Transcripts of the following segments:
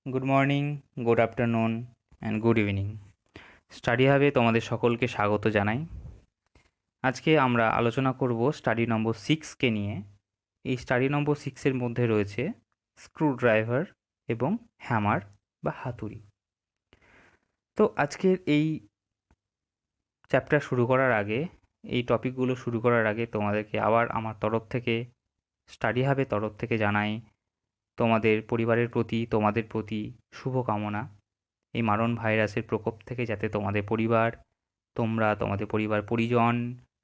Good morning, good afternoon and good evening. Study হাবে তোমাদের সকলকে স্বাগত জানাই। আজকে আমরা আলোচনা করব স্টাডি নম্বর 6কে নিয়ে। এই স্টাডি নম্বর 6-এর মধ্যে রয়েছে স্ক্রুড্রাইভার এবং হ্যামার বা হাতুড়ি। তো আজকের এই চ্যাপ্টার শুরু করার আগে, এই টপিকগুলো শুরু করার আগে তোমাদেরকে আবার আমার তরফ থেকে, স্টাডি হাবের তরফ থেকে জানাই তোমাদের পরিবারের প্রতি, তোমাদের প্রতি শুভকামনা। এই মারণ ভাইরাসের প্রকোপ থেকে যাতে তোমাদের পরিবার, তোমরা, তোমাদের পরিবার পরিজন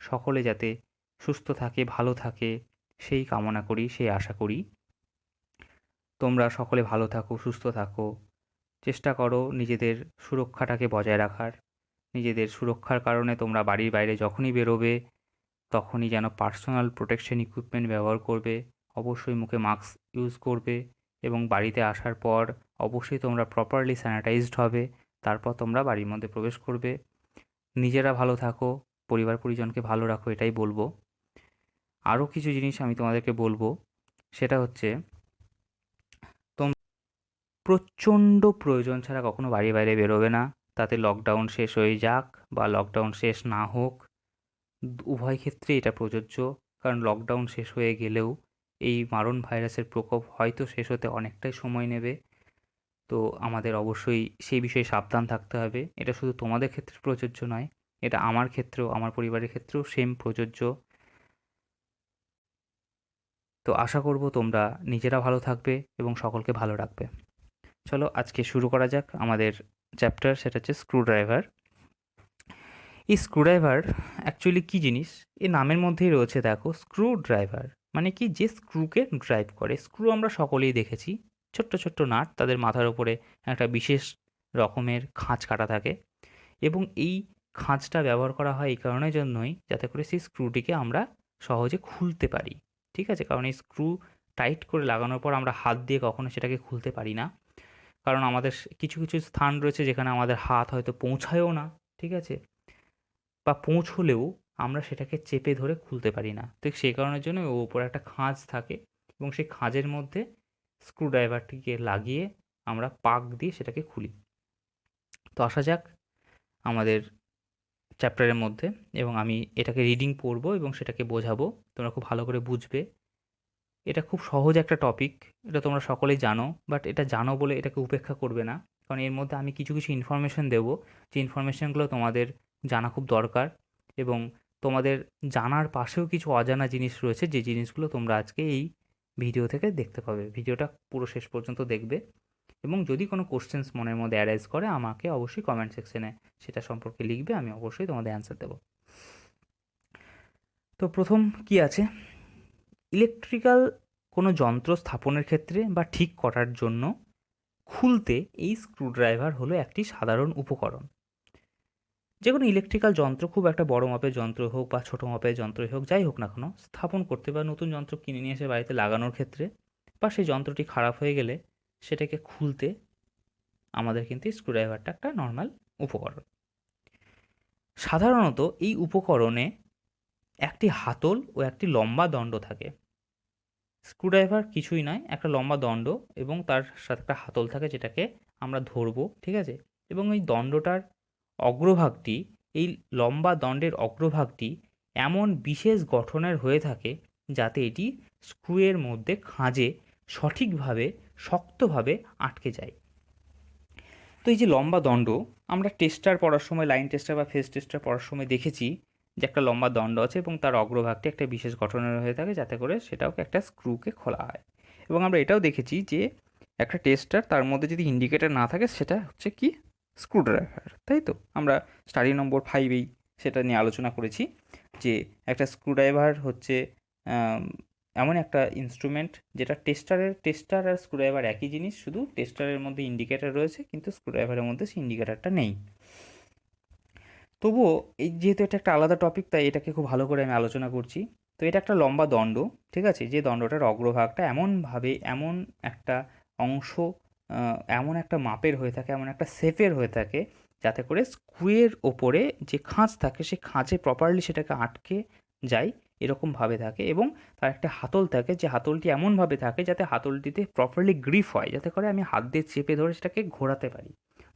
সকলে যাতে সুস্থ থাকে, ভালো থাকে, সেই কামনা করি, সেই আশা করি। তোমরা সকলে ভালো থাকো, সুস্থ থাকো, চেষ্টা করো নিজেদের সুরক্ষাটাকে বজায় রাখার। নিজেদের সুরক্ষার কারণে তোমরা বাড়ির বাইরে যখনই বেরোবে তখনই যেন পার্সোনাল প্রোটেকশন ইকুইপমেন্ট ব্যবহার করবে, অবশ্যই মুখে মাস্ক ইউজ করবে এবং বাড়িতে আসার পর অবশ্যই তোমরা প্রপারলি স্যানিটাইজড হবে, তারপর তোমরা বাড়ির মধ্যে প্রবেশ করবে। নিজেরা ভালো থাকো, পরিবার পরিজনকে ভালো রাখো, এটাই বলবো। আরও কিছু জিনিস আমি তোমাদেরকে বলবো, সেটা হচ্ছে তোমরা প্রচণ্ড প্রয়োজন ছাড়া কখনো বাড়ির বাইরে বেরোবে না। তাতে লকডাউন শেষ হয়ে যাক বা লকডাউন শেষ না হোক, উভয় ক্ষেত্রে এটা প্রযোজ্য। কারণ লকডাউন শেষ হয়ে গেলেও এই মারণ ভাইরাসের প্রকোপ হয়তো শেষ হতে অনেকটাই সময় নেবে। তো আমাদের অবশ্যই সেই বিষয়ে সাবধান থাকতে হবে। এটা শুধু তোমাদের ক্ষেত্রে প্রযোজ্য নয়, এটা আমার ক্ষেত্রেও, আমার পরিবারের ক্ষেত্রেও সেম প্রযোজ্য। তো আশা করব তোমরা নিজেরা ভালো থাকবে এবং সকলকে ভালো রাখবে। চলো আজকে শুরু করা যাক আমাদের চ্যাপ্টার, সেটা হচ্ছে স্ক্রুড্রাইভার। এই স্ক্রুড্রাইভার অ্যাকচুয়ালি কী জিনিস? এই নামের মধ্যেই রয়েছে, দেখো, স্ক্রুড্রাইভার মানে কি, যে স্ক্রুকে ড্রাইভ করে। স্ক্রু আমরা সকলেই দেখেছি, ছোট্ট ছোট্ট নাট, তাদের মাথার উপরে একটা বিশেষ রকমের খাঁজ কাটা থাকে এবং এই খাঁজটা ব্যবহার করা হয় এই কারণের জন্যই যাতে করে সেই স্ক্রুটিকে আমরা সহজে খুলতে পারি। ঠিক আছে? কারণ এই স্ক্রু টাইট করে লাগানোর পর আমরা হাত দিয়ে কখনো সেটাকে খুলতে পারি না। কারণ আমাদের কিছু কিছু স্থান রয়েছে যেখানে আমাদের হাত হয়তো পৌঁছায়ও না। ঠিক আছে? বা পৌঁছলেও আমরা সেটাকে চেপে ধরে খুলতে পারি না। ঠিক সেই কারণের জন্য ওর উপরে একটা খাঁজ থাকে এবং সেই খাঁজের মধ্যে স্ক্রুড্রাইভারটিকে লাগিয়ে আমরা পাক দিয়ে সেটাকে খুলি। তো আসা যাক আমাদের চ্যাপ্টারের মধ্যে, এবং আমি এটাকে রিডিং পড়বো এবং সেটাকে বোঝাবো, তোমরা খুব ভালো করে বুঝবে। এটা খুব সহজ একটা টপিক, এটা তোমরা সকলেই জানো, বাট এটা জানো বলে এটাকে উপেক্ষা করবে না। কারণ এর মধ্যে আমি কিছু কিছু ইনফরমেশন দেবো, যে ইনফরমেশনগুলো তোমাদের জানা খুব দরকার। এবং তোমাদের জানার পাশেও কিছু অজানা জিনিস রয়েছে, যে জিনিসগুলো তোমরা আজকে এই ভিডিও থেকে দেখতে পাবে। ভিডিওটা পুরো শেষ পর্যন্ত দেখবে এবং যদি কোনো কোশ্চেন্স মনের মধ্যে অ্যারাইজ করে আমাকে অবশ্যই কমেন্ট সেকশনে সেটা সম্পর্কে লিখবে, আমি অবশ্যই তোমাদের অ্যান্সার দেবো। তো প্রথম কি আছে, ইলেকট্রিক্যাল কোনো যন্ত্র স্থাপনের ক্ষেত্রে বা ঠিক করার জন্য খুলতে এই স্ক্রুড্রাইভার হলো একটি সাধারণ উপকরণ। যে কোনো ইলেকট্রিক্যাল যন্ত্র, খুব একটা বড় মাপের যন্ত্র হোক বা ছোটো মাপের যন্ত্রই হোক, যাই হোক না কেন, স্থাপন করতে বা নতুন যন্ত্র কিনে নিয়ে এসে বাড়িতে লাগানোর ক্ষেত্রে বা সেই যন্ত্রটি খারাপ হয়ে গেলে সেটাকে খুলতে আমাদের কিন্তু স্ক্রুড্রাইভারটা একটা নর্মাল উপকরণ। সাধারণত এই উপকরণে একটি হাতল ও একটি লম্বা দণ্ড থাকে। স্ক্রুড্রাইভার কিছুই নয়, একটা লম্বা দণ্ড এবং তার সাথে একটা হাতল থাকে যেটাকে আমরা ধরবো। ঠিক আছে? এবং এই দণ্ডটার অগ্রভাগটি, এই লম্বা দণ্ডের অগ্রভাগটি এমন বিশেষ গঠনের হয়ে থাকে যাতে এটি স্ক্রুয়ের মধ্যে খাঁজে সঠিকভাবে, শক্তভাবে আটকে যায়। তো এই যে লম্বা দণ্ড, আমরা টেস্টার পড়ার সময়, লাইন টেস্টার বা ফেজ টেস্টার পড়ার সময় দেখেছি যে একটা লম্বা দণ্ড আছে এবং তার অগ্রভাগটি একটা বিশেষ গঠনের হয়ে থাকে যাতে করে সেটাও একটা স্ক্রুকে খোলা হয়। এবং আমরা এটাও দেখেছি যে একটা টেস্টার, তার মধ্যে যদি ইন্ডিকেটার না থাকে সেটা হচ্ছে কি, স্ক্রুড্রাইভার। তাই তো আমরা স্টাডি নম্বর 5-এই সেটা নিয়ে আলোচনা করেছি যে একটা স্ক্রুড্রাইভার হচ্ছে এমন একটা ইনস্ট্রুমেন্ট যেটা টেস্টার আর স্ক্রুড্রাইভার একই জিনিস, শুধু টেস্টারের মধ্যে ইন্ডিকেটার রয়েছে কিন্তু স্ক্রুড্রাইভারের মধ্যে সেই ইন্ডিকেটারটা নেই। তবুও এই যেহেতু এটা একটা আলাদা টপিক, তাই এটাকে খুব ভালো করে আমি আলোচনা করছি। তো এটা একটা লম্বা দণ্ড, ঠিক আছে, যে দণ্ডটার অগ্রভাগটা এমনভাবে, এমন একটা অংশ, এমন একটা মাপের হয়ে থাকে, এমন একটা শেপের হয়ে থাকে যাতে করে স্ক্রুয়ের ওপরে যে খাঁজ থাকে সেই খাঁজে প্রপারলি সেটাকে আটকে যায় এরকমভাবে থাকে, এবং তার একটা হাতল থাকে, যে হাতলটি এমনভাবে থাকে যাতে হাতলটিতে প্রপারলি গ্রিপ হয়, যাতে করে আমি হাত দিয়ে চেপে ধরে সেটাকে ঘোরাতে পারি,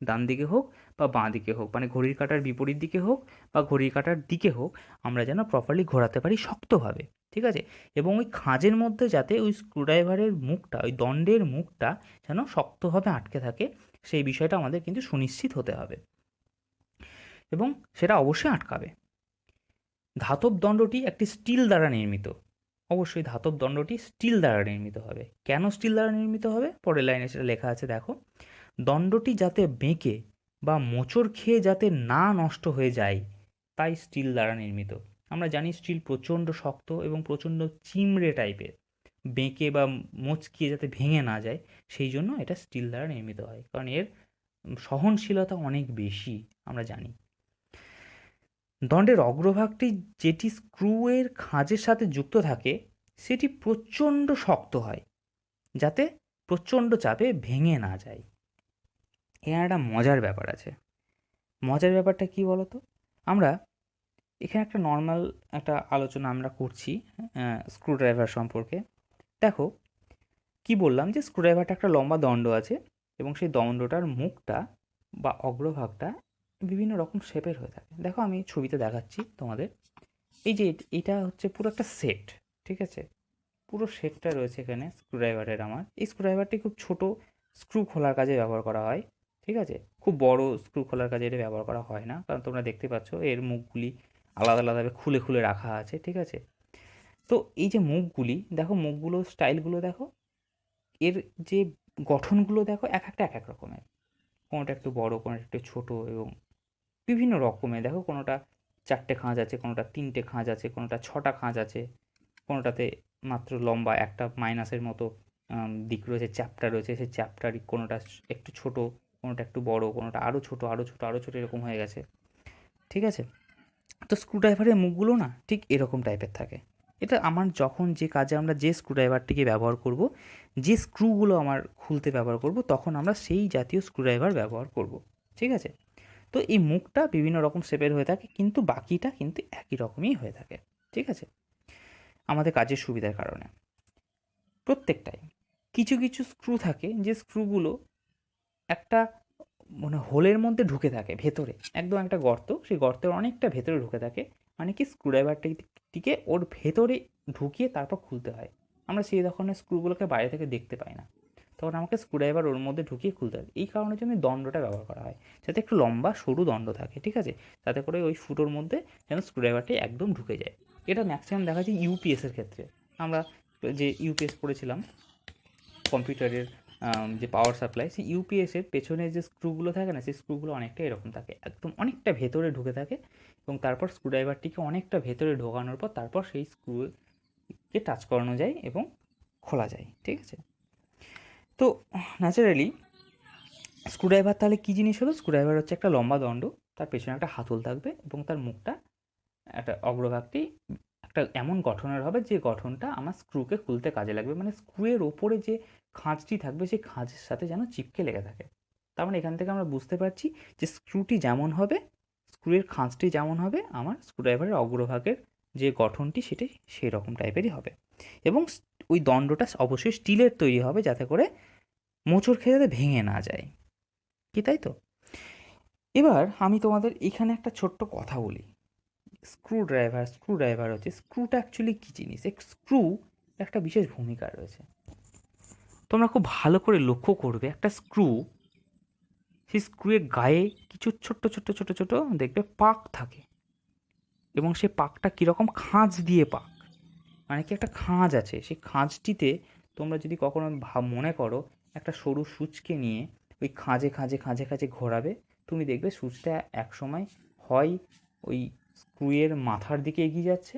ডান দিকে হোক বা বাঁ দিকে হোক, মানে ঘড়ির কাঁটার বিপরীত দিকে হোক বা ঘড়ির কাঁটার দিকে হোক, আমরা যেন প্রপারলি ঘোরাতে পারি শক্তভাবে, ঠিক আছে? এবং ওই খাঁজের মধ্যে যাতে ওই স্ক্রুড্রাইভারের মুখটা, ওই দণ্ডের মুখটা যেন শক্তভাবে আটকে থাকে, সেই বিষয়টা আমাদের কিন্তু সুনিশ্চিত হতে হবে, এবং সেটা অবশ্যই আটকাবে। ধাতব দণ্ডটি একটি স্টিল দ্বারা নির্মিত। অবশ্যই ধাতব দণ্ডটি স্টিল দ্বারা নির্মিত হবে। কেন স্টিল দ্বারা নির্মিত হবে? পরের লাইনে সেটা লেখা আছে, দেখো। দণ্ডটি যাতে বেঁকে বা মোচড় খেয়ে যাতে না নষ্ট হয়ে যায়, তাই স্টিল দ্বারা নির্মিত। আমরা জানি স্টিল প্রচণ্ড শক্ত এবং প্রচণ্ড চিমড়ে টাইপের, বেঁকে বা মোচকিয়ে যাতে ভেঙে না যায়, সেই জন্য এটা স্টিল দ্বারা নির্মিত হয়, কারণ এর সহনশীলতা অনেক বেশি, আমরা জানি। দণ্ডের অগ্রভাগটি যেটি স্ক্রুয়ের খাঁজের সাথে যুক্ত থাকে সেটি প্রচণ্ড শক্ত হয়, যাতে প্রচণ্ড চাপে ভেঙে না যায়। এখানে একটা মজার ব্যাপার আছে। মজার ব্যাপারটা কি বলো তো? আমরা এখানে একটা নর্মাল একটা আলোচনা আমরা করছি স্ক্রুড্রাইভার সম্পর্কে। দেখো, কি বললাম, যে স্ক্রুড্রাইভারটা একটা লম্বা দণ্ড আছে, এবং সেই দণ্ডটার মুখটা বা অগ্রভাগটা বিভিন্ন রকম শেপের হয়ে থাকে। দেখো, আমি ছবিতে দেখাচ্ছি তোমাদের। এই যে এটা হচ্ছে পুরো একটা সেট, ঠিক আছে? পুরো সেটটা রয়েছে এখানে স্ক্রুড্রাইভারের। আমার এই স্ক্রুড্রাইভারটি খুব ছোট স্ক্রু খোলার কাজে ব্যবহার করা হয়, ঠিক আছে? খুব বড় স্ক্রু খোলার কাজে এটা ব্যবহার করা হয় না, কারণ তোমরা দেখতে পাচ্ছ এর মুখগুলি আলাদা আলাদাভাবে খুলে খুলে রাখা আছে, ঠিক আছে? তো এই যে মুখগুলি দেখো, মুখগুলো স্টাইলগুলো দেখো, এর যে গঠনগুলো দেখো, এক একটা এক এক রকমের। কোনোটা একটু বড়, কোনোটা একটু ছোট, এবং বিভিন্ন রকমের। দেখো, কোনোটা 4টে খাঁজ আছে, কোনোটা 3টে খাঁজ আছে, কোনোটা 6টা খাঁজ আছে, কোনোটাতে মাত্র লম্বা একটা মাইনাসের মতো দিক রয়েছে, চ্যাপ্টা রয়েছে, সেই চ্যাপ্টারই কোনোটা একটু ছোট, কোনোটা একটু বড়, কোনোটা আরও ছোট, আরও ছোট, আরও ছোট, এরকম হয়ে গেছে, ঠিক আছে? তো স্ক্রুড্রাইভারের মুখগুলো না ঠিক এরকম টাইপের থাকে। এটা আমার যখন যে কাজে আমরা যে স্ক্রুড্রাইভারটিকে ব্যবহার করব, যে স্ক্রুগুলো আমার খুলতে ব্যবহার করব, তখন আমরা সেই জাতীয় স্ক্রুড্রাইভার ব্যবহার করব, ঠিক আছে? তো এই মুখটা বিভিন্ন রকম শেপের হয়ে থাকে, কিন্তু বাকিটা কিন্তু একই রকমই হয়ে থাকে, ঠিক আছে? আমাদের কাজের সুবিধার কারণে প্রত্যেকটাই। কিছু কিছু স্ক্রু থাকে যে স্ক্রুগুলো একটা মানে হোলের মধ্যে ঢুকে থাকে ভেতরে, একদম একটা গর্ত, সেই গর্তের অনেকটা ভেতরে ঢুকে থাকে, মানে কি স্ক্রুড্রাইভারটিকে ওর ভেতরে ঢুকিয়ে তারপর খুলতে হয়। আমরা সেই ধরনের স্ক্রুগুলোকে বাইরে থেকে দেখতে পাই না, তখন আমাকে স্ক্রুড্রাইভার ওর মধ্যে ঢুকিয়ে খুলতে হয়। এই কারণের জন্য দণ্ডটা ব্যবহার করা হয়, যাতে একটু লম্বা সরু দণ্ড থাকে, ঠিক আছে? যাতে করে ওই ফুটোর মধ্যে যেন স্ক্রুড্রাইভারটি একদম ঢুকে যায়। এটা ম্যাক্সিমাম দেখা যায় ইউপিএসের ক্ষেত্রে। আমরা যে ইউপিএস পড়েছিলাম, কম্পিউটারের যে পাওয়ার সাপ্লাই, সেই ইউপিএসের পেছনে যে স্ক্রুগুলো থাকে না, সেই স্ক্রুগুলো অনেকটা এরকম থাকে, একদম অনেকটা ভেতরে ঢুকে থাকে, এবং তারপর স্ক্রুড্রাইভারটিকে অনেকটা ভেতরে ঢোকানোর পর তারপর সেই স্ক্রুকে টাচ করানো যায় এবং খোলা যায়, ঠিক আছে? তো ন্যাচারালি স্ক্রুড্রাইভার তাহলে কী জিনিস হলো? স্ক্রুড্রাইভার হচ্ছে একটা লম্বা দণ্ড, তার পেছনে একটা হাতল থাকবে, এবং তার মুখটা একটা অগ্রভাগটি একটা এমন গঠনের হবে যে গঠনটা আমার স্ক্রুকে খুলতে কাজে লাগবে, মানে স্ক্রুয়ের ওপরে যে খাঁজটি থাকবে সেই খাঁজের সাথে যেন চিপকে লেগে থাকে। তার মানে এখান থেকে আমরা বুঝতে পারছি যে স্ক্রুটি যেমন হবে, স্ক্রুয়ের খাঁজটি যেমন হবে, আমার স্ক্রুড্রাইভারের অগ্রভাগের যে গঠনটি সেটি সেই রকম টাইপেরই হবে, এবং ওই দণ্ডটা অবশ্যই স্টিলের তৈরি হবে, যাতে করে মোচড় খেয়ে যাতে ভেঙে না যায়, কি তাই তো? এবার আমি তোমাদের এখানে একটা ছোট্ট কথা বলি। স্ক্রুড্রাইভার হচ্ছে, স্ক্রুটা অ্যাকচুয়ালি কী জিনিস? স্ক্রু একটা বিশেষ ভূমিকা রয়েছে। তোমরা খুব ভালো করে লক্ষ্য করবে, একটা স্ক্রু, সেই স্ক্রুয়ের গায়ে কিছু ছোট্ট ছোট্ট ছোট ছোট দেখবে পাক থাকে, এবং সেই পাকটা কীরকম? খাঁজ দিয়ে পাক, মানে কি একটা খাঁজ আছে, সেই খাঁজটিতে তোমরা যদি কখনো মনে করো একটা সরু সূচকে নিয়ে ওই খাঁজে খাঁজে খাঁজে খাঁজে ঘোরাবে, তুমি দেখবে সূচটা একসময় হয় ওই স্ক্রুয়ের মাথার দিকে এগিয়ে যাচ্ছে,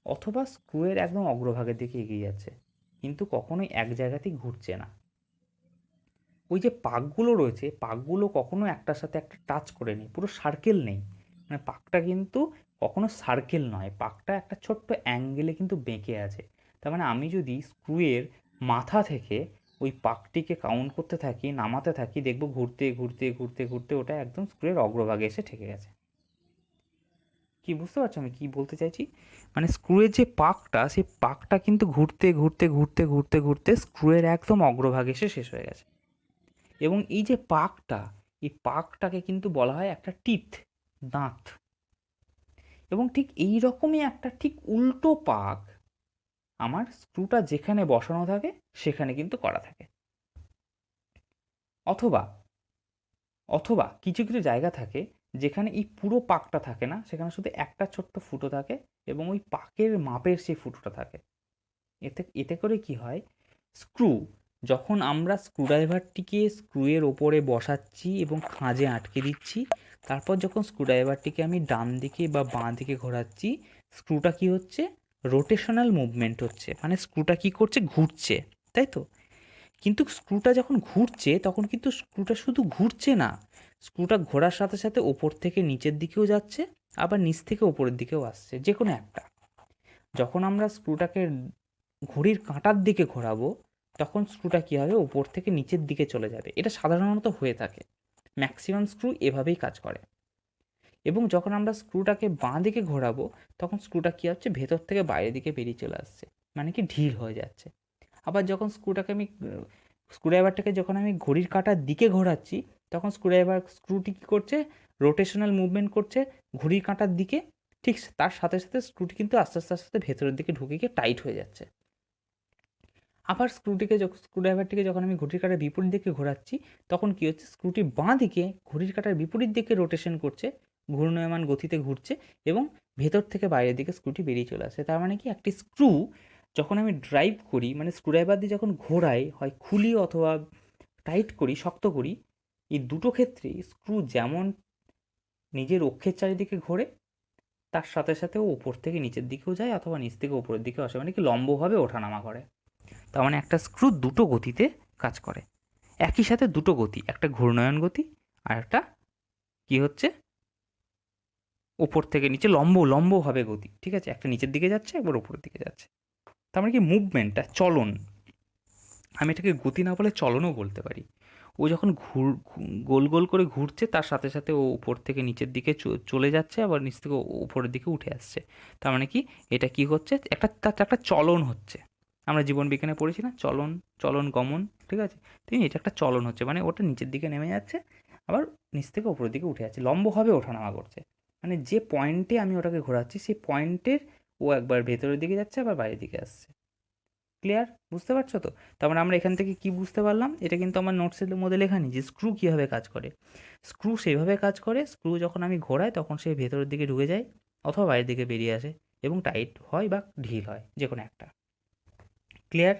অথবা স্ক্রুয়ের একদম অগ্রভাগের দিকে এগিয়ে যাচ্ছে, কিন্তু কখনোই এক জায়গাতেই ঘুরছে না। ওই যে পাকগুলো রয়েছে, পাকগুলো কখনো একটার সাথে একটা টাচ করে নেই, পুরো সার্কেল নেই, মানে পাকটা কিন্তু কখনো সার্কেল নয়, পাকটা একটা ছোট্ট অ্যাঙ্গেলে কিন্তু বেঁকে আছে। তার মানে আমি যদি স্ক্রুয়ের মাথা থেকে ওই পাকটিকে কাউন্ট করতে থাকি, নামাতে থাকি, দেখব ঘুরতে ঘুরতে ঘুরতে ঘুরতে ওটা একদম স্ক্রুয়ের অগ্রভাগে এসে ঠেকে গেছে। কি বুঝতে পারছো আমি কি বলতে চাইছি? মানে স্ক্রুয়ের যে পাকটা, সেই পাকটা কিন্তু ঘুরতে ঘুরতে ঘুরতে ঘুরতে ঘুরতে স্ক্রুয়ের একদম অগ্রভাগে এসে শেষ হয়ে গেছে। এবং এই যে পাকটা, এই পাকটাকে কিন্তু বলা হয় একটা টিথ, দাঁত। এবং ঠিক এই রকমই একটা ঠিক উল্টো পাক আমার স্ক্রুটা যেখানে বসানো থাকে সেখানে কিন্তু করা থাকে। অথবা অথবা কিছু কিছু জায়গা থাকে যেখানে এই পুরো পাকটা থাকে না, সেখানে শুধু একটা ছোট্ট ফুটো থাকে এবং ওই পাকের মাপের সেই ফুটোটা থাকে। এতে এতে করে কি হয়, স্ক্রু যখন আমরা স্ক্রুড্রাইভারটিকে স্ক্রুয়ের ওপরে বসাচ্ছি এবং খাঁজে আটকে দিচ্ছি, তারপর যখন স্ক্রুড্রাইভারটিকে আমি ডান দিকে বা বাঁ দিকে ঘোরাচ্ছি, স্ক্রুটা কি হচ্ছে, রোটেশনাল মুভমেন্ট হচ্ছে, মানে স্ক্রুটা কি করছে, ঘুরছে, তাই তো? কিন্তু স্ক্রুটা যখন ঘুরছে তখন কিন্তু স্ক্রুটা শুধু ঘুরছে না, স্ক্রুটা ঘোরার সাথে সাথে ওপর থেকে নিচের দিকেও যাচ্ছে, আবার নিচ থেকে ওপরের দিকেও আসছে, যে কোনো একটা। যখন আমরা স্ক্রুটাকে ঘড়ির কাঁটার দিকে ঘোরাবো তখন স্ক্রুটা কী হবে, ওপর থেকে নিচের দিকে চলে যাবে। এটা সাধারণত হয়ে থাকে, ম্যাক্সিমাম স্ক্রু এভাবেই কাজ করে। এবং যখন আমরা স্ক্রুটাকে বাঁ দিকে ঘোরাবো তখন স্ক্রুটা কী হচ্ছে, ভেতর থেকে বাইরের দিকে বেরিয়ে চলে আসছে, মানে কি ঢিল হয়ে যাচ্ছে। আবার যখন স্ক্রুড্রাইভারটাকে যখন আমি ঘড়ির কাঁটার দিকে ঘোরাচ্ছি তখন স্ক্রুটি কী করছে, রোটেশনাল মুভমেন্ট করছে ঘড়ির কাঁটার দিকে। ঠিক তার সাথে সাথে স্ক্রুটি কিন্তু আস্তে আস্তে আস্তে ভেতরের দিকে ঢুকে গিয়ে টাইট হয়ে যাচ্ছে। আবার স্ক্রুড্রাইভারটিকে যখন আমি ঘড়ির কাঁটার বিপরীত দিকে ঘোরাচ্ছি তখন কী হচ্ছে, স্ক্রুটি বাঁ দিকে ঘড়ির কাঁটার বিপরীত দিকে রোটেশন করছে, ঘূর্ণায়মান গতিতে ঘুরছে এবং ভেতর থেকে বাইরের দিকে স্ক্রুটি বেরিয়ে চলে আসে। তার মানে কি, একটি স্ক্রু যখন আমি ড্রাইভ করি, মানে স্ক্রুড্রাইভার দিয়ে যখন ঘোরাই, হয় খুলি অথবা টাইট করি, শক্ত করি, এই দুটো ক্ষেত্রেই স্ক্রু যেমন নিজের অক্ষের চারিদিকে ঘোরে, তার সাথে সাথে ও ওপর থেকে নিচের দিকেও যায় অথবা নিচ থেকে ওপরের দিকেও আসে, মানে কি লম্বভাবে ওঠানামা করে। তার মানে একটা স্ক্রু দুটো গতিতে কাজ করে, একই সাথে দুটো গতি, একটা ঘূর্ণায়ন গতি আর একটা কি হচ্ছে, ওপর থেকে নিচে লম্বভাবে গতি, ঠিক আছে? একটা নিচের দিকে যাচ্ছে, একবার ওপরের দিকে যাচ্ছে। তার মানে কি, মুভমেন্টটা, চলন, আমি এটাকে গতি না বলে চলনও বলতে পারি। ও যখন গোল গোল করে ঘুরছে তার সাথে সাথে ও উপর থেকে নিচের দিকে চলে যাচ্ছে, আবার নিচ থেকে উপরের দিকে উঠে আসছে। তার মানে কি, এটা কি হচ্ছে, একটা চলন হচ্ছে। আমরা জীবন বিজ্ঞানে পড়েছি না, চলন, চলন গমন, ঠিক আছে? তো এটা একটা চলন হচ্ছে, মানে ওটা নিচের দিকে নেমে যাচ্ছে, আবার নিচ থেকে উপরের দিকে উঠে যাচ্ছে, লম্বভাবে ওঠানামা করছে। মানে যে পয়েন্টে আমি ওটাকে ঘোরাচ্ছি সেই পয়েন্টের ও একবার ভেতরের দিকে যাচ্ছে, আবার বাইরের দিকে আসছে। ক্লিয়ার? বুঝতে পারছো তো? তার মানে আমরা এখান থেকে কি বুঝতে পারলাম, এটা কিন্তু আমার নোটসের মধ্যে লেখা নেই যে স্ক্রু কীভাবে কাজ করে। স্ক্রু সেভাবে কাজ করে, স্ক্রু যখন আমি ঘোরাই তখন সে ভেতরের দিকে ঢুকে যায় অথবা বাইরের দিকে বেরিয়ে আসে এবং টাইট হয় বা ঢিল হয়, যে কোনো একটা। ক্লিয়ার?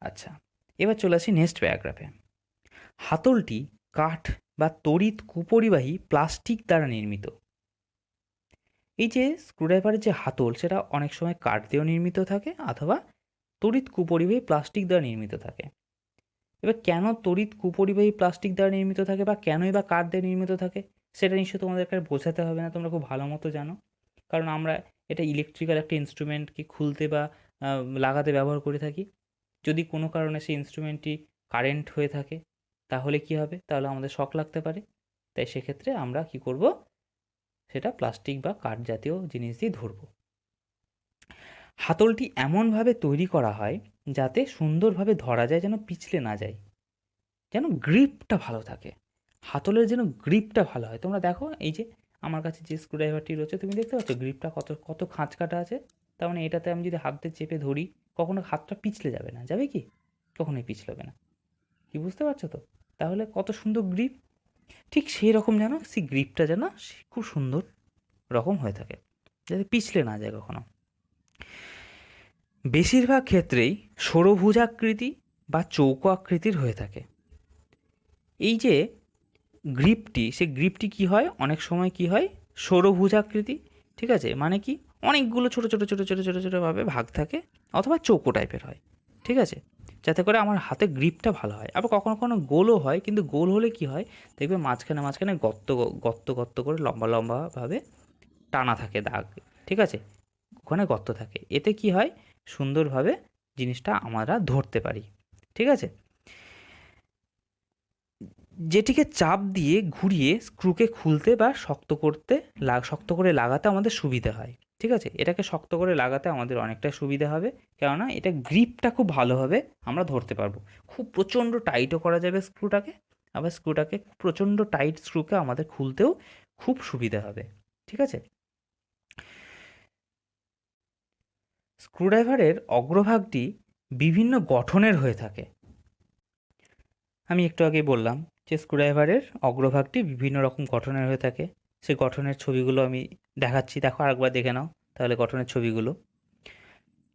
আচ্ছা, এবার চলে আসি নেক্সট প্যারাগ্রাফে। হাতলটি কাঠ বা তড়িৎ কুপরিবাহী প্লাস্টিক দ্বারা নির্মিত। এই যে স্ক্রুড্রাইভারের যে হাতল, সেটা অনেক সময় কাঠ দিয়েও নির্মিত থাকে অথবা তড়িৎ কুপরিবাহী প্লাস্টিক দ্বারা নির্মিত থাকে। এবার কেন তড়িৎ কুপরিবাহী প্লাস্টিক দ্বারা নির্মিত থাকে বা কেনই বা কাঠ দিয়ে নির্মিত থাকে, সেটা নিশ্চয়ই তোমাদেরকে আর বোঝাতে হবে না, তোমরা খুব ভালো মতো জানো। কারণ আমরা এটা ইলেকট্রিক্যাল একটা ইনস্ট্রুমেন্টকে খুলতে বা লাগাতে ব্যবহার করে থাকি। যদি কোনো কারণে সেই ইনস্ট্রুমেন্টটি কারেন্ট হয়ে থাকে তাহলে কি হবে, তাহলে আমাদের শক লাগতে পারে। তাই সেক্ষেত্রে আমরা কি করব, সেটা প্লাস্টিক বা কাঠ জাতীয় জিনিস দিয়ে ধরবো। হাতলটি এমনভাবে তৈরি করা হয় যাতে সুন্দরভাবে ধরা যায়, যেন পিছলে না যায়, যেন গ্রিপটা ভালো থাকে, হাতলের যেন গ্রিপটা ভালো হয়। তোমরা দেখো, এই যে আমার কাছে যে স্ক্রুড্রাইভারটি রয়েছে, তুমি দেখতে পাচ্ছ গ্রিপটা কত কত খাঁজ কাটা আছে। তার মানে এটাতে আমি যদি হাত দিয়ে চেপে ধরি, কখনো হাতটা পিছলে যাবে না, যাবে কি, কখনোই পিছলবে না। কি বুঝতে পারছো তো? তাহলে কত সুন্দর গ্রিপ। ঠিক সেই রকম যেন সেই গ্রিপটা যেন খুব সুন্দর রকম হয়ে থাকে, যাতে পিছলে না যায় কখনো। বেশিরভাগ ক্ষেত্রেই ষড়ভুজাকৃতি বা চৌকো আকৃতির হয়ে থাকে। এই যে গ্রিপটি, সেই গ্রিপটি কী হয়, অনেক সময় কী হয়, ষড়ভুজাকৃতি, ঠিক আছে? মানে কি, অনেকগুলো ছোটো ছোটো ছোটো ছোটো ছোটো ছোটোভাবে ভাগ থাকে অথবা চৌকো টাইপের হয়, ঠিক আছে? যাতে করে আমার হাতে গ্রিপটা ভালো হয়। আবার কখনো কখনো গোলও হয়, কিন্তু গোল হলে কি হয়, দেখবে মাঝখানে মাঝখানে গর্ত গর্ত গর্ত করে লম্বা লম্বাভাবে টানা থাকে দাগ, ঠিক আছে? ওখানে গর্ত থাকে, এতে কি হয়, সুন্দরভাবে জিনিসটা আমরা ধরতে পারি, ঠিক আছে? যেটিকে চাপ দিয়ে ঘুরিয়ে স্ক্রুকে খুলতে বা শক্ত করে লাগাতে আমাদের সুবিধা হয়। ঠিক আছে, এটাকে শক্ত করে লাগাতে আমাদের অনেকটা সুবিধা হবে, কেননা এটা গ্রিপটা খুব ভালোভাবে আমরা ধরতে পারবো। খুব প্রচণ্ড টাইটও করা যাবে স্ক্রুটাকে, আবার স্ক্রুটাকে প্রচণ্ড টাইট স্ক্রুকে আমাদের খুলতেও খুব সুবিধা হবে। ঠিক আছে, স্ক্রুড্রাইভারের অগ্রভাগটি বিভিন্ন গঠনের হয়ে থাকে। আমি একটু আগেই বললাম যে স্ক্রুড্রাইভারের অগ্রভাগটি বিভিন্ন রকম গঠনের হয়ে থাকে। সেই গঠনের ছবিগুলো আমি দেখাচ্ছি, দেখো আরেকবার দেখে নাও তাহলে গঠনের ছবিগুলো।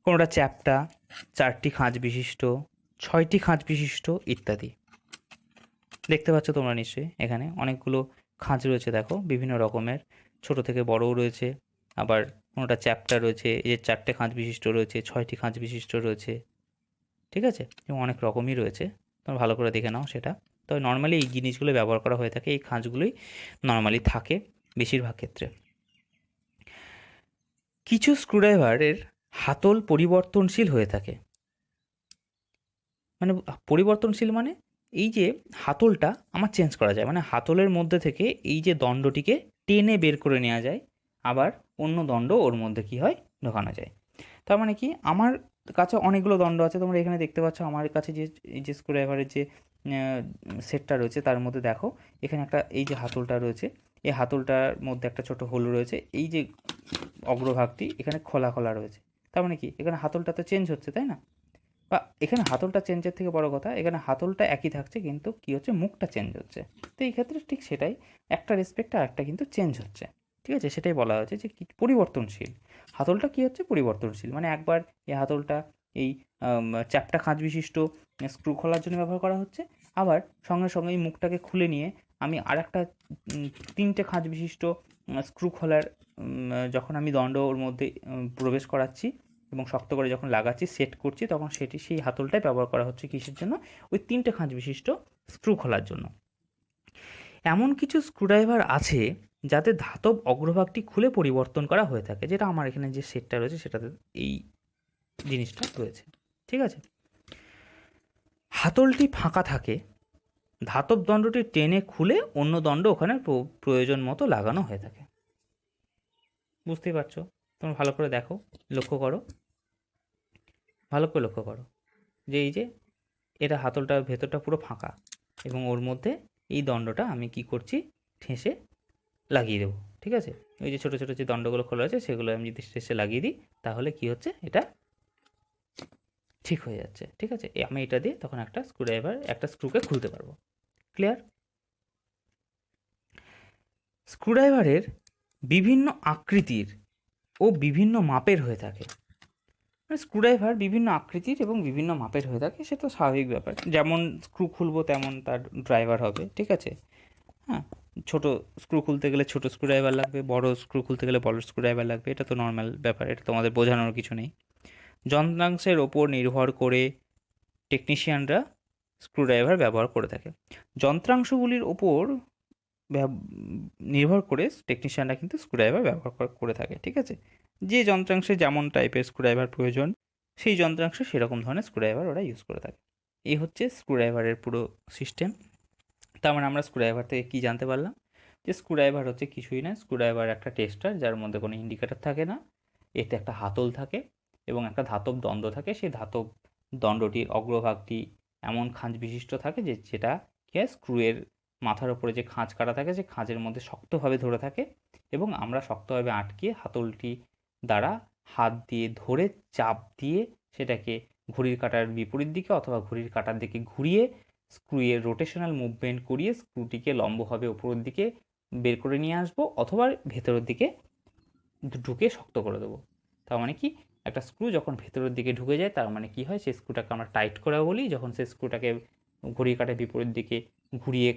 কোনোটা চ্যাপ্টা, 4টি খাঁজ বিশিষ্ট, 6টি খাঁজ বিশিষ্ট ইত্যাদি। দেখতে পাচ্ছ তোমরা নিশ্চয়ই এখানে অনেকগুলো খাঁজ রয়েছে, দেখো বিভিন্ন রকমের, ছোট থেকে বড়ও রয়েছে, আবার কোনোটা চ্যাপ্টা রয়েছে, এই যে 4টে খাঁজ বিশিষ্ট রয়েছে, 6টি খাঁজ বিশিষ্ট রয়েছে। ঠিক আছে, এবং অনেক রকমই রয়েছে, তোমরা ভালো করে দেখে নাও সেটা। তবে নর্মালি এই জিনিসগুলো ব্যবহার করা হয়ে থাকে, এই খাঁজগুলোই নর্মালি থাকে বেশিরভাগ ক্ষেত্রে। কিছু স্ক্রুড্রাইভারের হাতল পরিবর্তনশীল হয়ে থাকে। মানে পরিবর্তনশীল মানে এই যে হাতলটা আমার চেঞ্জ করা যায়, মানে হাতলের মধ্যে থেকে এই যে দণ্ডটিকে টেনে বের করে নেওয়া যায়, আবার অন্য দণ্ড ওর মধ্যে কি হয় ঢোকানো যায়। তার মানে কি আমার কাছে অনেকগুলো দণ্ড আছে, তোমরা এখানে দেখতে পাচ্ছ আমার কাছে যে এই যে স্ক্রুড্রাইভারের যে সেটটা রয়েছে তার মধ্যে দেখো এখানে একটা এই যে হাতলটা রয়েছে, এই হাতলটার মধ্যে একটা ছোট হোল রয়েছে, এই যে অগ্রভাগটি এখানে খোলা খোলা রয়েছে। তার মানে কি এখানে হাতলটা তো চেঞ্জ হচ্ছে, তাই না? বা এখানে হাতলটা চেঞ্জের থেকে বড় কথা, এখানে হাতলটা একই থাকছে কিন্তু কি হচ্ছে, মুখটা চেঞ্জ হচ্ছে। তো এই ক্ষেত্রে ঠিক সেটাই, একটা রেসপেক্ট আর একটা কিন্তু চেঞ্জ হচ্ছে। ঠিক আছে, সেটাই বলা হয়েছে যে কি পরিবর্তনশীল। হাতলটা কি হচ্ছে পরিবর্তনশীল, মানে একবার এই হাতলটা এই চ্যাপ্টা খাঁজ বিশিষ্ট স্ক্রু খোলার জন্য ব্যবহার করা হচ্ছে, আবার সঙ্গে সঙ্গে এই মুখটাকে খুলে নিয়ে আমি আর একটা 3টে খাঁজ বিশিষ্ট স্ক্রু খোলার যখন আমি দণ্ড ওর মধ্যে প্রবেশ করাচ্ছি এবং শক্ত করে যখন লাগাচ্ছি, সেট করছি, তখন সেই হাতলটাই ব্যবহার করা হচ্ছে কিসের জন্য, ওই 3টে খাঁজ বিশিষ্ট স্ক্রু খোলার জন্য। এমন কিছু স্ক্রুড্রাইভার আছে যাতে ধাতব অগ্রভাগটি খুলে পরিবর্তন করা হয়ে থাকে, যেটা আমার এখানে যে সেটটা রয়েছে সেটাতে এই জিনিসটা রয়েছে। ঠিক আছে, হাতলটি ফাঁকা থাকে, ধাতব দণ্ডটি টেনে খুলে অন্য দণ্ড ওখানে প্রয়োজন মতো লাগানো হয়ে থাকে। বুঝতেই পারছো, তোমরা ভালো করে দেখো, লক্ষ্য করো, ভালো করে লক্ষ্য করো যে এই যে এটা হাতলটার ভেতরটা পুরো ফাঁকা এবং ওর মধ্যে এই দণ্ডটা আমি কি করছি, ঠেসে লাগিয়ে দেবো। ঠিক আছে, ওই যে ছোটো ছোটো যে দণ্ডগুলো খোলা আছে সেগুলো আমি যদি ঠেসে লাগিয়ে দিই তাহলে কি হচ্ছে, এটা ঠিক হয়ে যাচ্ছে। ঠিক আছে, আমি এটা দিয়ে তখন একটা স্ক্রুড্রাইভার একটা স্ক্রুকে খুলতে পারবো। ক্লিয়ার? স্ক্রুড্রাইভারের বিভিন্ন আকৃতির ও বিভিন্ন মাপের হয়ে থাকে। মানে স্ক্রুড্রাইভার বিভিন্ন আকৃতির এবং বিভিন্ন মাপের হয়ে থাকে, সেটা স্বাভাবিক ব্যাপার। যেমন স্ক্রু খুলবো তেমন তার ড্রাইভার হবে। ঠিক আছে, হ্যাঁ, ছোটো স্ক্রু খুলতে গেলে ছোটো স্ক্রুড্রাইভার লাগবে, বড় স্ক্রু খুলতে গেলে বড় স্ক্রুড্রাইভার লাগবে, এটা তো নর্মাল ব্যাপার, এটা তোমাদের বোঝানোর কিছু নেই। যন্ত্রাংশের ওপর নির্ভর করে টেকনিশিয়ানরা স্ক্রুড্রাইভার ব্যবহার করে থাকে। যন্ত্রাংশগুলির ওপর নির্ভর করে টেকনিশিয়ানরা কিন্তু স্ক্রুড্রাইভার ব্যবহার করে থাকে। ঠিক আছে, যে যন্ত্রাংশে যেমন টাইপের স্ক্রুড্রাইভার প্রয়োজন সেই যন্ত্রাংশে সেরকম ধরনের স্ক্রুড্রাইভার ওরা ইউজ করে থাকে। এই হচ্ছে স্ক্রুড্রাইভারের পুরো সিস্টেম। তার মানে আমরা স্ক্রুড্রাইভার থেকে কী জানতে পারলাম, যে স্ক্রুড্রাইভার হচ্ছে কিছুই না, স্ক্রুড্রাইভার একটা টেস্টার যার মধ্যে কোনো ইন্ডিকেটর থাকে না, এতে একটা হাতল থাকে এবং একটা ধাতব দণ্ড থাকে। সেই ধাতব দণ্ডটির অগ্রভাগটি এমন খাঁজ বিশিষ্ট থাকে যে যেটা কি হয়, স্ক্রুয়ের মাথার ওপরে যে খাঁজ কাটা থাকে সেই খাঁজের মধ্যে শক্তভাবে ধরে থাকে এবং আমরা শক্তভাবে আটকে হাতলটি দ্বারা হাত দিয়ে ধরে চাপ দিয়ে সেটাকে ঘড়ির কাঁটার বিপরীত দিকে অথবা ঘড়ির কাঁটার দিকে ঘুরিয়ে স্ক্রুয়ের রোটেশনাল মুভমেন্ট করিয়ে স্ক্রুটিকে লম্বভাবে উপরের দিকে বের করে নিয়ে আসবো অথবা ভেতরের দিকে ঢুকে শক্ত করে দেবো। তার মানে কি, একটা স্ক্রু যখন ভেতরের দিকে ঢুকে যায় তার মানে কি হয়, সেই স্ক্রুটাকে আমরা টাইট করা বলি। যখন সেই স্ক্রুটাকে ঘড়ির কাঁটার বিপরীত দিকে ঘুরিয়ে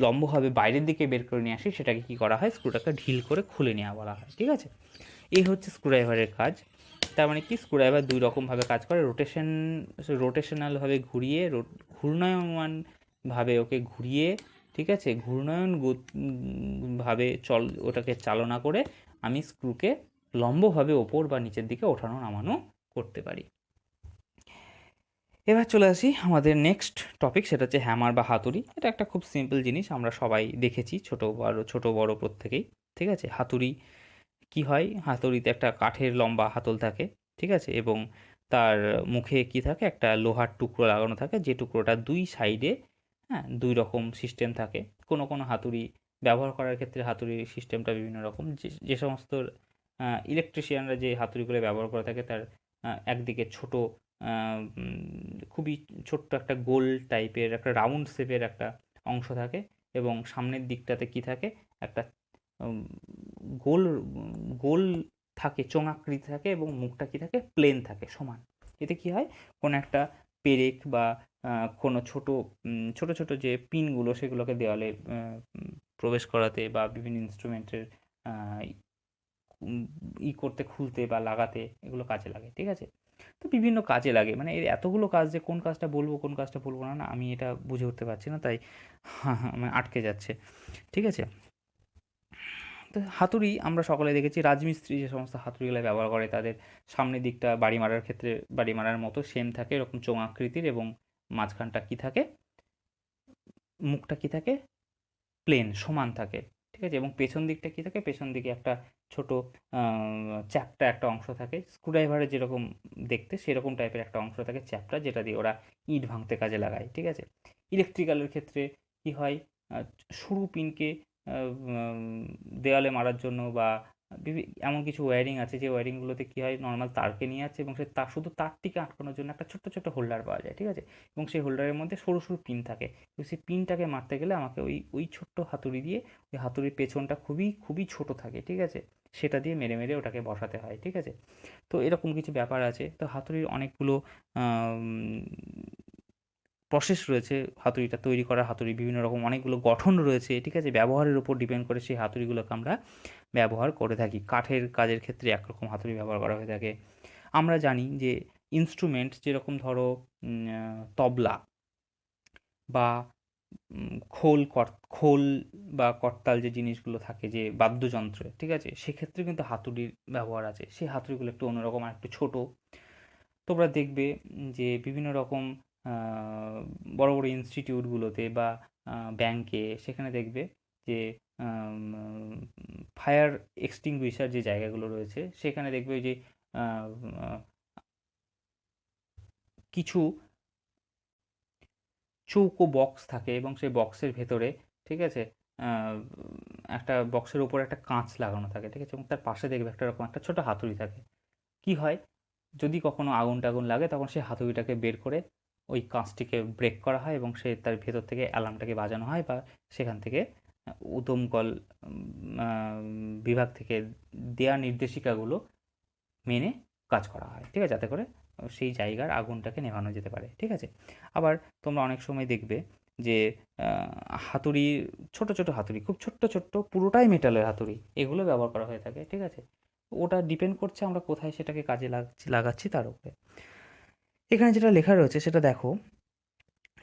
লম্বভাবে বাইরের দিকে বের করে নিয়ে আসি, সেটাকে কি করা হয়, স্ক্রুটাকে ঢিল করে খুলে নেওয়া বলা হয়। ঠিক আছে, এই হচ্ছে স্ক্রুড্রাইভারের কাজ। তার মানে কি, স্ক্রুড্রাইভার দুই রকমভাবে কাজ করে, রোটেশনালভাবে ঘুরিয়ে ঘূর্ণায়মানভাবে ওকে ঘুরিয়ে, ঠিক আছে, ভাবে ওটাকে চালনা করে আমি স্ক্রুকে লম্বভাবে ওপর বা নিচের দিকে ওঠানো নামানো করতে পারি। এবার চলে আসি আমাদের নেক্সট টপিক, সেটা হচ্ছে হ্যামার বা হাতুড়ি। এটা একটা খুব সিম্পল জিনিস, আমরা সবাই দেখেছি, ছোট বড় প্রত্যেকেই। ঠিক আছে, হাতুড়ি কি হয়, হাতুড়িতে একটা কাঠের লম্বা হাতল থাকে, ঠিক আছে, এবং তার মুখে কি থাকে, একটা লোহার টুকরো লাগানো থাকে, যে টুকরোটা দুই সাইডে, হ্যাঁ, দুই রকম সিস্টেম থাকে। কোনো কোনো হাতুড়ি ব্যবহার করার ক্ষেত্রে হাতুড়ির সিস্টেমটা বিভিন্ন রকম। যে যে সমস্ত ইলেকট্রিশিয়ানরা যে হাতুড়িগুলো ব্যবহার করে থাকে, তার একদিকে ছোট, খুবই ছোট্ট একটা গোল টাইপের একটা রাউন্ড শেপের একটা অংশ থাকে, এবং সামনের দিকটাতে কি থাকে, একটা উম, গোল গোল থাকে, চোঙাকৃতি থাকে, এবং মুখটা কি থাকে, প্লেন থাকে, সমান। এতে কি হয়, কোনো একটা পেরেক বা কোনো ছোট ছোট যে পিনগুলো, সেগুলোকে দেওয়ালে প্রবেশ করাতে বা বিভিন্ন ইনস্ট্রুমেন্টের করতে, খুলতে বা লাগাতে, এগুলো কাজে লাগে। ঠিক আছে, তো বিভিন্ন কাজে লাগে, মানে এর এতগুলো কাজ যে কোন কাজটা বলবো কোন কাজটা বলবো না, না আমি এটা বুঝে উঠতে পারছি না, তাই মানে আটকে যাচ্ছে। ঠিক আছে, তো হাতুড়ি আমরা সকলে দেখেছি, রাজমিস্ত্রি যে সমস্ত হাতুড়িগুলো ব্যবহার করে, তাদের সামনের দিকটা বাড়ি মারার ক্ষেত্রে বাড়ি মারার মতো সেম থাকে, এরকম চোঙ আকৃতির, এবং মাঝখানটা কি থাকে, মুখটা কি থাকে, প্লেন সমান থাকে। ঠিক আছে, এবং পেছন দিকটা কি থাকে, পেছন দিকে একটা ছোট চ্যাপ্টা একটা অংশ থাকে, স্ক্রুড্রাইভারের যেরকম দেখতে সেরকম টাইপের একটা অংশ থাকে, চ্যাপ্টা, যেটা দিয়ে ওরা ইট ভাঙতে কাজে লাগায়। ঠিক আছে, ইলেকট্রিক্যালের ক্ষেত্রে কি হয়, আহ, সরু পিনকে দেওয়ালে মারার জন্য, বা এমন কিছু ওয়্যারিং আছে, যে ওয়্যারিংগুলোতে কী হয়, নর্মাল তারকে নিয়ে যাচ্ছে, এবং সে তার শুধু তারটিকে আটকানোর জন্য একটা ছোট্ট ছোট্ট হোল্ডার পাওয়া যায়। ঠিক আছে, এবং সেই হোল্ডারের মধ্যে সরু সরু পিন থাকে, তো সেই পিনটাকে মারতে গেলে আমাকে ওই ওই ছোট্ট হাতুড়ি দিয়ে, ওই হাতুড়ির পেছনটা খুবই খুবই ছোট থাকে, ঠিক আছে, সেটা দিয়ে মেরে মেরে ওটাকে বসাতে হয়। ঠিক আছে, তো এরকম কিছু ব্যাপার আছে। তো হাতুড়ির অনেকগুলো প্রসেস রয়েছে, হাতুড়িটা তৈরি করা, হাতুড়ি বিভিন্ন রকম অনেকগুলো গঠন রয়েছে। ঠিক আছে, ব্যবহারের উপর ডিপেন্ড করে সেই হাতুড়িগুলোকে আমরা ব্যবহার করে থাকি। কাঠের কাজের ক্ষেত্রে একরকম হাতুড়ি ব্যবহার করা হয়ে থাকে। আমরা জানি যে ইনস্ট্রুমেন্ট, যেরকম ধরো তবলা বা খোল বা করতাল, যে জিনিসগুলো থাকে, যে বাদ্যযন্ত্রে, ঠিক আছে, সেক্ষেত্রে কিন্তু হাতুড়ির ব্যবহার আছে। সেই হাতুড়িগুলো একটু অন্যরকম আর একটু ছোট। তোমরা দেখবে যে বিভিন্ন রকম বড় বড় ইনস্টিটিউটগুলোতে বা ব্যাংকে, সেখানে দেখবে যে ফায়ার এক্সটিংগুইশার যে জায়গাগুলো রয়েছে, সেখানে দেখবে যে আহ, আহ, কিছু চৌকো বক্স থাকে, এবং সেই বক্সের ভেতরে, ঠিক আছে, আহ, একটা বক্সের উপরে একটা কাঁচ লাগানো থাকে। ঠিক আছে, এবং তার পাশে দেখবে একটা রকম একটা ছোট হাতুড়ি থাকে। কি হয়, যদি কখনো আগুন টাগুন লাগে, তখন সেই হাতুড়িটাকে বের করে ওই কাঁচটিকে ব্রেক করা হয়, এবং সে তার ভেতর থেকে অ্যালার্মটাকে বাজানো হয়, বা সেখান থেকে উদমকল বিভাগ থেকে দেয়া নির্দেশিকাগুলো মেনে কাজ করা হয়। ঠিক আছে, যাতে করে সেই জায়গার আগুনটাকে নেভানো যেতে পারে। ঠিক আছে, আবার তোমরা অনেক সময় দেখবে যে হাতুড়ি, ছোট ছোট হাতুড়ি, খুব ছোট্ট ছোট্ট, পুরোটাই মেটালের হাতুড়ি, এগুলো ব্যবহার করা হয়ে থাকে। ঠিক আছে, ওটা ডিপেন্ড করছে আমরা কোথায় সেটাকে কাজে লাগাচ্ছি তার উপরে। এখানে যেটা লেখা রয়েছে সেটা দেখো,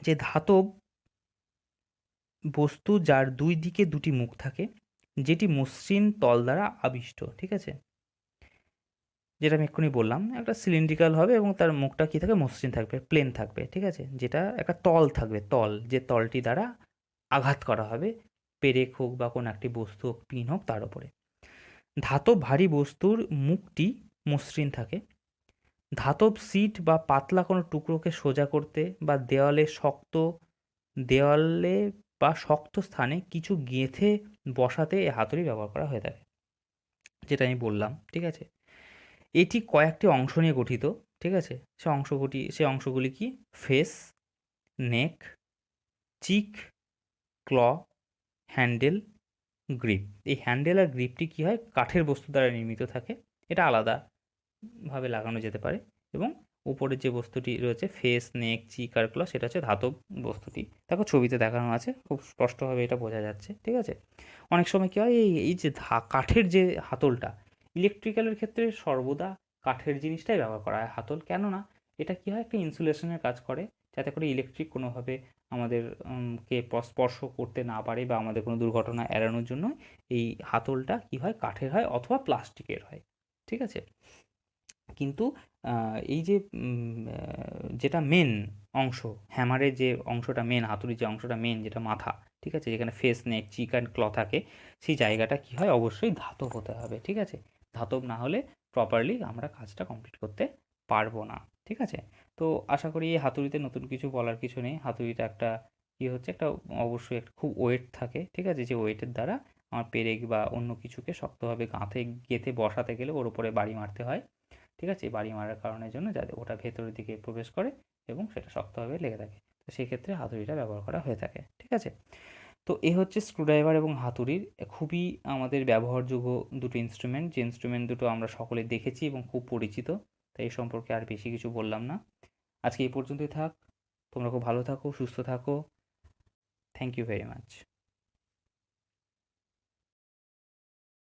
যে ধাতব বস্তু যার দুই দিকে দুটি মুখ থাকে, যেটি মসৃণ তল দ্বারা আবিষ্ট। ঠিক আছে, যেটা আমি এক্ষুনি বললাম, একটা সিলিন্ড্রিক্যাল হবে, এবং তার মুখটা কী থাকবে, মসৃণ থাকবে, প্লেন থাকবে। ঠিক আছে, যেটা একটা তল থাকবে, তল, যে তলটি দ্বারা আঘাত করা হবে, পেরেক হোক বা কোনো একটি বস্তু হোক, পিন হোক, তার উপরে। ধাতব ভারী বস্তুর মুখটি মসৃণ থাকে। ধাতব সিট বা পাতলা কোনো টুকরোকে সোজা করতে, বা দেওয়ালে বা শক্ত স্থানে কিছু গেঁথে বসাতে এই হাতুড়ি ব্যবহার করা হয়ে থাকে, যেটা আমি বললাম। ঠিক আছে, এটি কয়েকটি অংশ নিয়ে গঠিত। ঠিক আছে, সে অংশগুলি কি, ফেস, নেক, চিক, ক্ল, হ্যান্ডেল, গ্রিপ। এই হ্যান্ডেল আর গ্রিপটি কী হয়, কাঠের বস্তু দ্বারা নির্মিত থাকে। এটা আলাদাভাবে লাগানো যেতে পারে। এবং উপরের যে বস্তুটি রয়েছে, ফেস, নেক, চিক আর ক্ল, সেটা হচ্ছে ধাতব বস্তুটি। দেখো ছবিতে দেখানো আছে, খুব স্পষ্টভাবে এটা বোঝা যাচ্ছে। ঠিক আছে, অনেক সময় কী হয়, এই এই যে কাঠের যে হাতলটা, ইলেকট্রিক্যালের ক্ষেত্রে সর্বদা কাঠের জিনিসটাই ব্যবহার করা হয় হাতল। কেননা এটা কী হয়, একটা ইনসুলেশনের কাজ করে, যাতে করে ইলেকট্রিক কোনোভাবে আমাদের কে স্পর্শ করতে না পারে, বা আমাদের কোনো দুর্ঘটনা এড়ানোর জন্য এই হাতলটা কী হয়, কাঠের হয় অথবা প্লাস্টিকের হয়। ঠিক আছে, কিন্তু এই যে যেটা মেন অংশ, হ্যামারের যে অংশটা মেন, হাতুড়ির যে অংশটা মেন, যেটা মাথা, ঠিক আছে, যেখানে ফেস, নেক, চিক অ্যান্ড ক্ল থাকে, সেই জায়গাটা কী হয়, অবশ্যই ধাতব হতে হবে, ঠিক আছে। ধাতব না হলে প্রপারলি আমরা কাজটা কমপ্লিট করতে পারবো না, ঠিক আছে। তো আশা করি এই হাতুড়িতে নতুন কিছু বলার কিছু নেই। হাতুড়িটা একটা কী হচ্ছে, একটা অবশ্যই একটা খুব ওয়েট থাকে, ঠিক আছে, যে ওয়েটের দ্বারা আমার পেরেক বা অন্য কিছুকে শক্তভাবে গেঁথে বসাতে গেলে ওর উপরে বাড়ি মারতে হয়, ঠিক আছে। বাড়ি মারার কারণের জন্য যাতে ওটা ভেতরের দিকে প্রবেশ করে এবং সেটা শক্তভাবে লেগে থাকে, তো সেক্ষেত্রে হাতুড়িটা ব্যবহার করা হয়ে থাকে, ঠিক আছে। তো এ হচ্ছে স্ক্রুড্রাইভার এবং হাতুড়ির খুবই আমাদের ব্যবহারযোগ্য দুটো ইনস্ট্রুমেন্ট, যে ইনস্ট্রুমেন্ট দুটো আমরা সকলে দেখেছি এবং খুব পরিচিত। তাই এই সম্পর্কে আর বেশি কিছু বললাম না। আজকে এই পর্যন্তই থাক। তোমরা খুব ভালো থাকো, সুস্থ থাকো। Thank you very much.